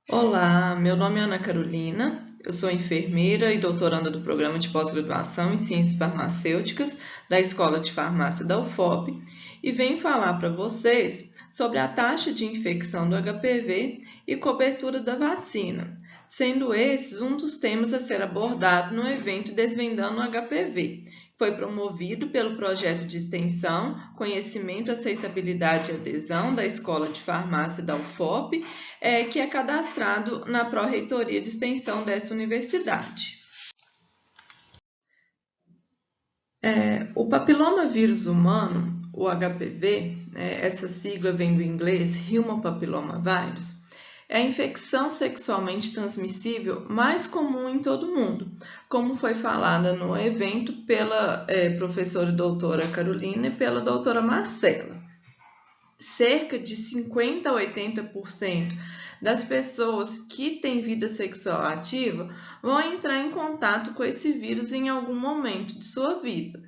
Olá, meu nome é Ana Carolina, eu sou enfermeira e doutoranda do Programa de Pós-Graduação em Ciências Farmacêuticas da Escola de Farmácia da UFOP e venho falar para vocês sobre a taxa de infecção do HPV e cobertura da vacina, sendo esses um dos temas a ser abordado no evento Desvendando o HPV. Foi promovido pelo projeto de extensão Conhecimento, Aceitabilidade e Adesão da Escola de Farmácia da UFOP, que é cadastrado na Pró-Reitoria de Extensão dessa universidade. O papiloma vírus humano, o HPV, essa sigla vem do inglês Human Papilloma Virus, é a infecção sexualmente transmissível mais comum em todo o mundo, como foi falada no evento pela professora e doutora Carolina e pela doutora Marcela. Cerca de 50 a 80% das pessoas que têm vida sexual ativa vão entrar em contato com esse vírus em algum momento de sua vida.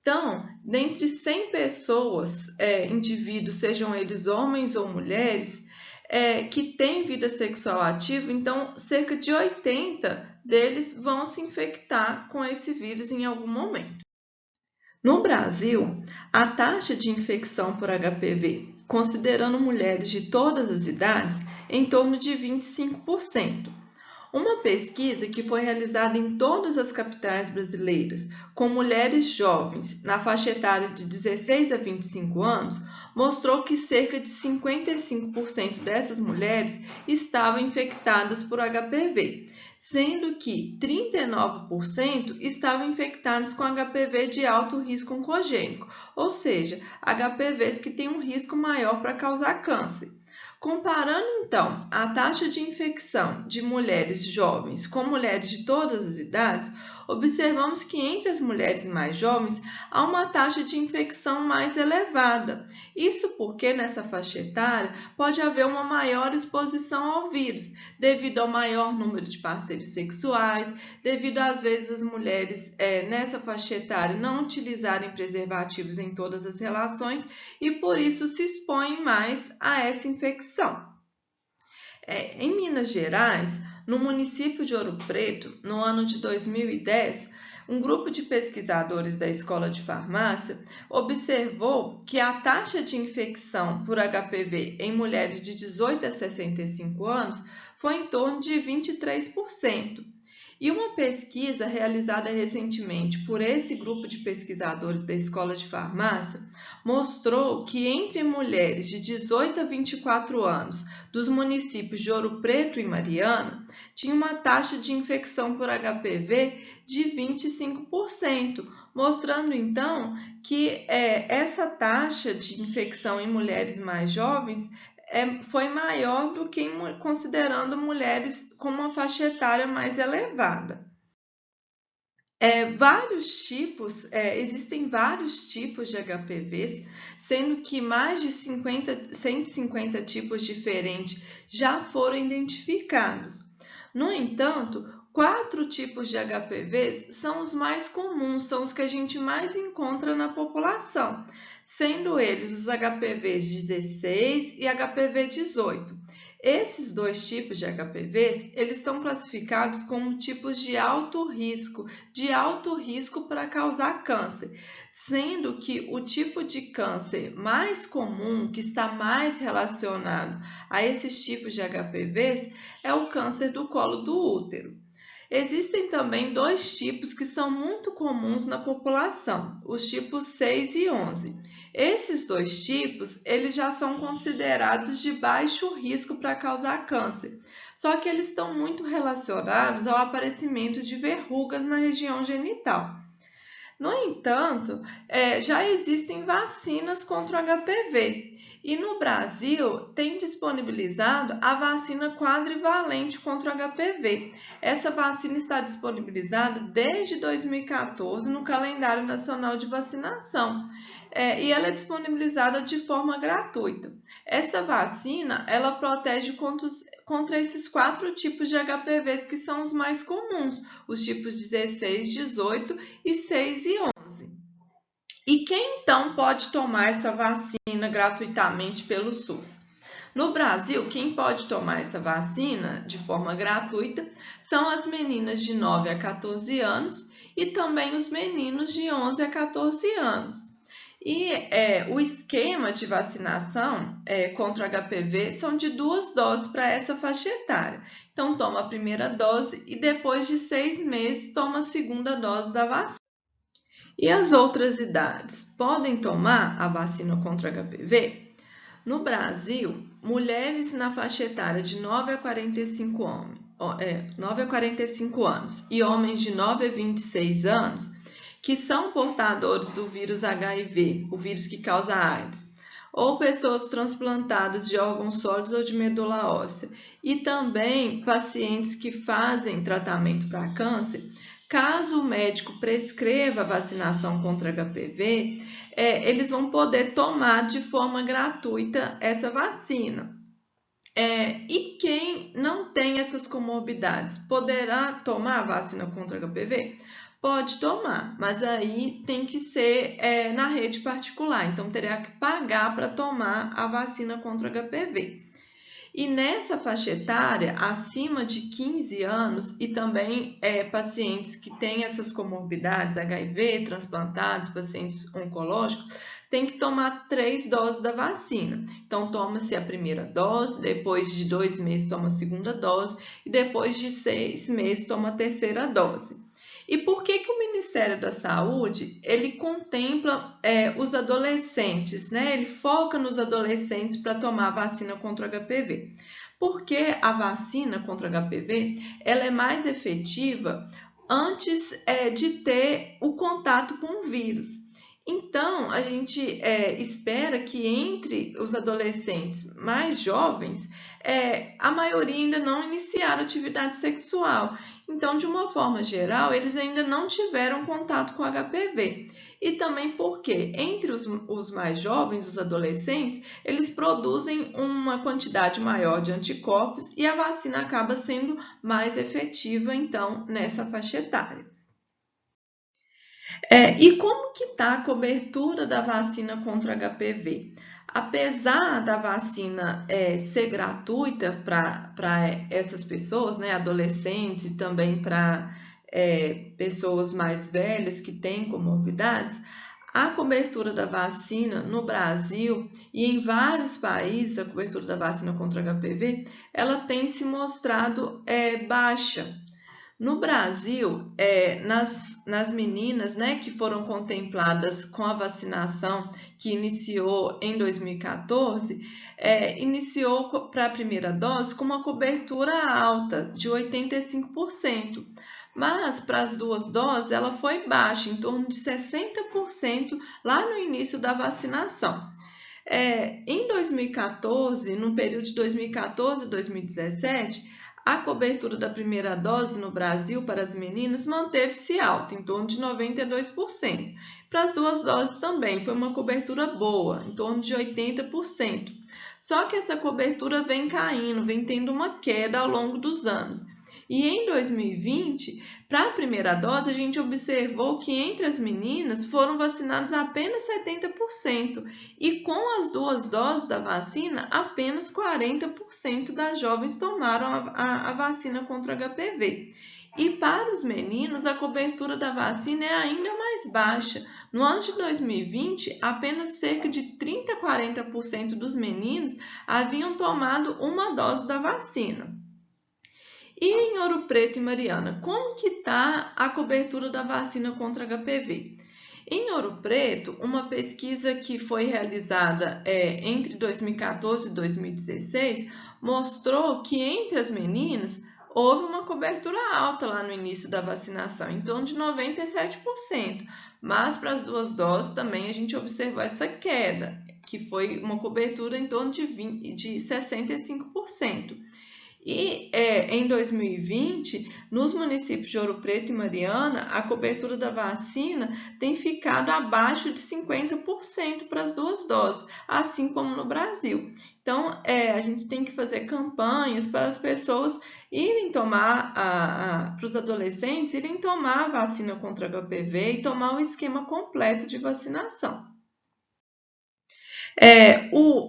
Então, dentre 100 pessoas, indivíduos, sejam eles homens ou mulheres, que têm vida sexual ativa, então cerca de 80 deles vão se infectar com esse vírus em algum momento. No Brasil, a taxa de infecção por HPV, considerando mulheres de todas as idades, é em torno de 25%. Uma pesquisa que foi realizada em todas as capitais brasileiras, com mulheres jovens na faixa etária de 16 a 25 anos, mostrou que cerca de 55% dessas mulheres estavam infectadas por HPV, sendo que 39% estavam infectados com HPV de alto risco oncogênico, ou seja, HPVs que têm um risco maior para causar câncer. Comparando, então, a taxa de infecção de mulheres jovens com mulheres de todas as idades, observamos que entre as mulheres mais jovens há uma taxa de infecção mais elevada. Isso porque nessa faixa etária pode haver uma maior exposição ao vírus, devido ao maior número de parceiros sexuais, devido às vezes as mulheres nessa faixa etária não utilizarem preservativos em todas as relações e por isso se expõem mais a essa infecção. Em Minas Gerais, no município de Ouro Preto, no ano de 2010, um grupo de pesquisadores da Escola de Farmácia observou que a taxa de infecção por HPV em mulheres de 18 a 65 anos foi em torno de 23%. E uma pesquisa realizada recentemente por esse grupo de pesquisadores da Escola de Farmácia mostrou que entre mulheres de 18 a 24 anos dos municípios de Ouro Preto e Mariana, tinha uma taxa de infecção por HPV de 25%, mostrando então que essa taxa de infecção em mulheres mais jovens foi maior do que considerando mulheres com uma faixa etária mais elevada. Existem vários tipos de HPVs, sendo que mais de 150 tipos diferentes já foram identificados. No entanto, 4 tipos de HPVs são os mais comuns, são os que a gente mais encontra na população, sendo eles os HPVs 16 e HPV 18. Esses dois tipos de HPVs, eles são classificados como tipos de alto risco para causar câncer, sendo que o tipo de câncer mais comum, que está mais relacionado a esses tipos de HPVs, é o câncer do colo do útero. Existem também 2 tipos que são muito comuns na população, os tipos 6 e 11. Esses 2 tipos, eles já são considerados de baixo risco para causar câncer, só que eles estão muito relacionados ao aparecimento de verrugas na região genital. No entanto, já existem vacinas contra o HPV e no Brasil tem disponibilizado a vacina quadrivalente contra o HPV. Essa vacina está disponibilizada desde 2014 no calendário nacional de vacinação. E ela é disponibilizada de forma gratuita. Essa vacina, ela protege contra esses 4 tipos de HPVs que são os mais comuns, os tipos 16, 18 e 6 e 11. E quem então pode tomar essa vacina gratuitamente pelo SUS? No Brasil, quem pode tomar essa vacina de forma gratuita são as meninas de 9 a 14 anos e também os meninos de 11 a 14 anos. E o esquema de vacinação contra o HPV são de 2 doses para essa faixa etária. Então, toma a primeira dose e depois de 6 meses toma a segunda dose da vacina. E as outras idades podem tomar a vacina contra o HPV? No Brasil, mulheres na faixa etária de 9 a 45 anos e homens de 9 a 26 anos que são portadores do vírus HIV, o vírus que causa AIDS, ou pessoas transplantadas de órgãos sólidos ou de medula óssea, e também pacientes que fazem tratamento para câncer, caso o médico prescreva a vacinação contra HPV, eles vão poder tomar de forma gratuita essa vacina. E quem não tem essas comorbidades, poderá tomar a vacina contra HPV? Pode tomar, mas aí tem que ser na rede particular, então terá que pagar para tomar a vacina contra HPV. E nessa faixa etária, acima de 15 anos, e também pacientes que têm essas comorbidades, HIV, transplantados, pacientes oncológicos, tem que tomar 3 doses da vacina. Então, toma-se a primeira dose, depois de 2 meses toma a segunda dose, e depois de 6 meses toma a terceira dose. E por que o Ministério da Saúde ele contempla os adolescentes, né? Ele foca nos adolescentes para tomar a vacina contra o HPV? Porque a vacina contra o HPV ela é mais efetiva antes de ter o contato com o vírus. Então, a gente espera que entre os adolescentes mais jovens, a maioria ainda não iniciaram atividade sexual. Então, de uma forma geral, eles ainda não tiveram contato com HPV. E também porque entre os mais jovens, os adolescentes, eles produzem uma quantidade maior de anticorpos e a vacina acaba sendo mais efetiva, então, nessa faixa etária. E como que está a cobertura da vacina contra HPV? Apesar da vacina ser gratuita para essas pessoas, né, adolescentes e também para pessoas mais velhas que têm comorbidades, a cobertura da vacina no Brasil e em vários países, a cobertura da vacina contra HPV, ela tem se mostrado baixa. No Brasil, nas meninas, né, que foram contempladas com a vacinação que iniciou em 2014, iniciou para a primeira dose com uma cobertura alta, de 85%. Mas para as 2 doses ela foi baixa, em torno de 60% lá no início da vacinação. Em 2014, no período de 2014 a 2017, a cobertura da primeira dose no Brasil para as meninas manteve-se alta, em torno de 92%. Para as 2 doses também foi uma cobertura boa, em torno de 80%. Só que essa cobertura vem caindo, vem tendo uma queda ao longo dos anos. E em 2020, para a primeira dose, a gente observou que entre as meninas foram vacinadas apenas 70% e com as 2 doses da vacina, apenas 40% das jovens tomaram a vacina contra o HPV. E para os meninos, a cobertura da vacina é ainda mais baixa. No ano de 2020, apenas cerca de 30 a 40% dos meninos haviam tomado uma dose da vacina. E em Ouro Preto e Mariana, como que está a cobertura da vacina contra HPV? Em Ouro Preto, uma pesquisa que foi realizada entre 2014 e 2016 mostrou que entre as meninas houve uma cobertura alta lá no início da vacinação, em torno de 97%, mas para as 2 doses também a gente observou essa queda, que foi uma cobertura em torno de 65%. E em 2020, nos municípios de Ouro Preto e Mariana, a cobertura da vacina tem ficado abaixo de 50% para as 2 doses, assim como no Brasil. Então, a gente tem que fazer campanhas para as pessoas irem tomar, para os adolescentes irem tomar a vacina contra HPV e tomar um esquema completo de vacinação.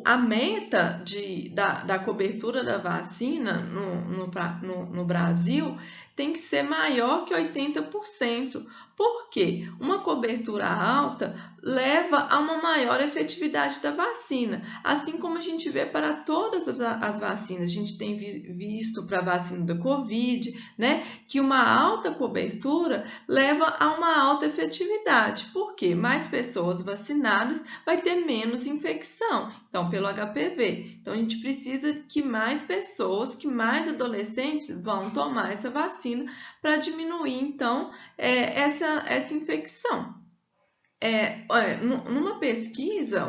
A meta da cobertura da vacina no Brasil tem que ser maior que 80%. Por quê? Uma cobertura alta leva a uma maior efetividade da vacina, assim como a gente vê para todas as vacinas. A gente tem visto para a vacina da Covid, né, que uma alta cobertura leva a uma alta efetividade. Por quê? Mais pessoas vacinadas vai ter menos infecção, então pelo HPV. Então a gente precisa que mais pessoas, que mais adolescentes vão tomar essa vacina para diminuir então essa infecção. Numa pesquisa,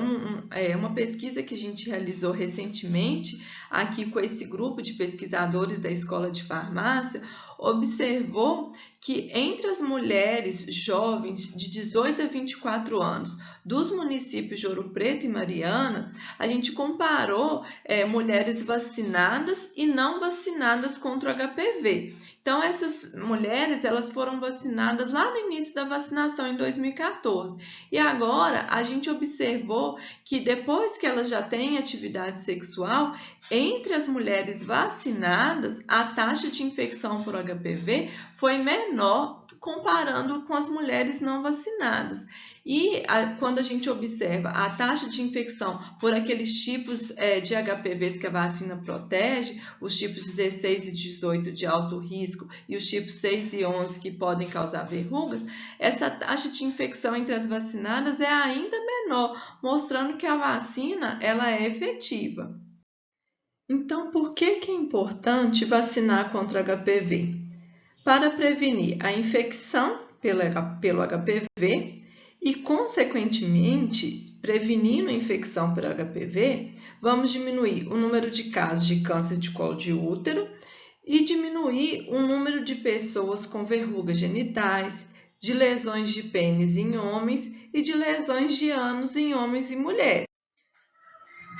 uma pesquisa que a gente realizou recentemente aqui com esse grupo de pesquisadores da Escola de Farmácia, observou que entre as mulheres jovens de 18 a 24 anos dos municípios de Ouro Preto e Mariana, a gente comparou mulheres vacinadas e não vacinadas contra o HPV. Então, essas mulheres elas foram vacinadas lá no início da vacinação, em 2014. E agora, a gente observou que depois que elas já têm atividade sexual, entre as mulheres vacinadas, a taxa de infecção por HPV foi menor comparando com as mulheres não vacinadas. E quando a gente observa a taxa de infecção por aqueles tipos de HPVs que a vacina protege, os tipos 16 e 18 de alto risco e os tipos 6 e 11 que podem causar verrugas, essa taxa de infecção entre as vacinadas é ainda menor, mostrando que a vacina ela é efetiva. Então, por que é importante vacinar contra HPV? Para prevenir a infecção pelo HPV e, consequentemente, prevenindo a infecção pelo HPV, vamos diminuir o número de casos de câncer de colo de útero e diminuir o número de pessoas com verrugas genitais, de lesões de pênis em homens e de lesões de ânus em homens e mulheres.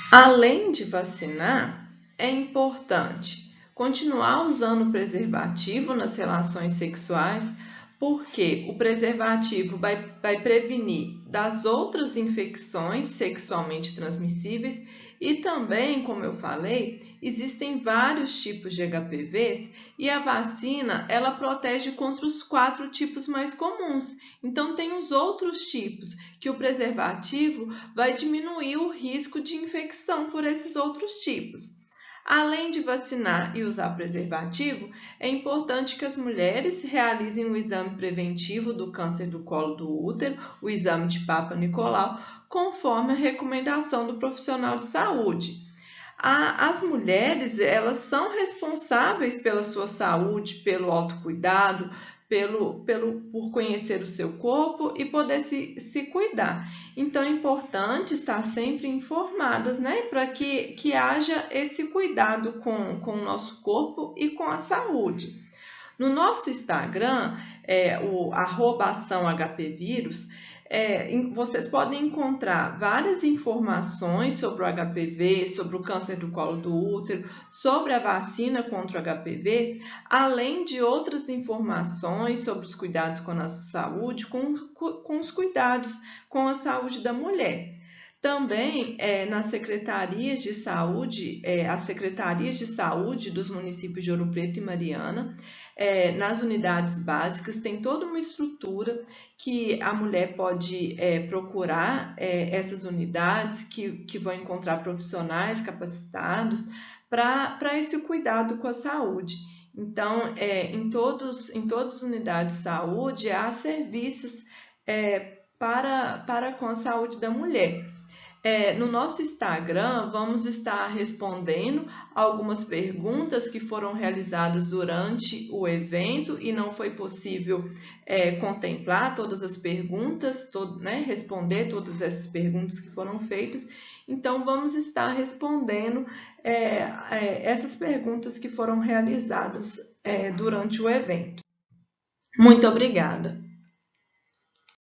Além de vacinar, é importante continuar usando preservativo nas relações sexuais, porque o preservativo vai prevenir das outras infecções sexualmente transmissíveis e também, como eu falei, existem vários tipos de HPVs e a vacina ela protege contra os 4 tipos mais comuns. Então tem os outros tipos que o preservativo vai diminuir o risco de infecção por esses outros tipos. Além de vacinar e usar preservativo, é importante que as mulheres realizem o exame preventivo do câncer do colo do útero, o exame de Papa Nicolau, conforme a recomendação do profissional de saúde. As mulheres, elas são responsáveis pela sua saúde, pelo autocuidado, por conhecer o seu corpo e poder se cuidar. Então, é importante estar sempre informadas, né? Para que haja esse cuidado com o nosso corpo e com a saúde. No nosso Instagram, o @açãohpvírus, vocês podem encontrar várias informações sobre o HPV, sobre o câncer do colo do útero, sobre a vacina contra o HPV, além de outras informações sobre os cuidados com a nossa saúde, com os cuidados com a saúde da mulher. Também nas secretarias de saúde, as secretarias de saúde dos municípios de Ouro Preto e Mariana, nas unidades básicas, tem toda uma estrutura que a mulher pode procurar essas unidades que vão encontrar profissionais capacitados para esse cuidado com a saúde. Então, em todas as unidades de saúde, há serviços para com a saúde da mulher. No nosso Instagram, vamos estar respondendo algumas perguntas que foram realizadas durante o evento e não foi possível contemplar todas as perguntas, responder todas essas perguntas que foram feitas. Então, vamos estar respondendo essas perguntas que foram realizadas durante o evento. Muito obrigada!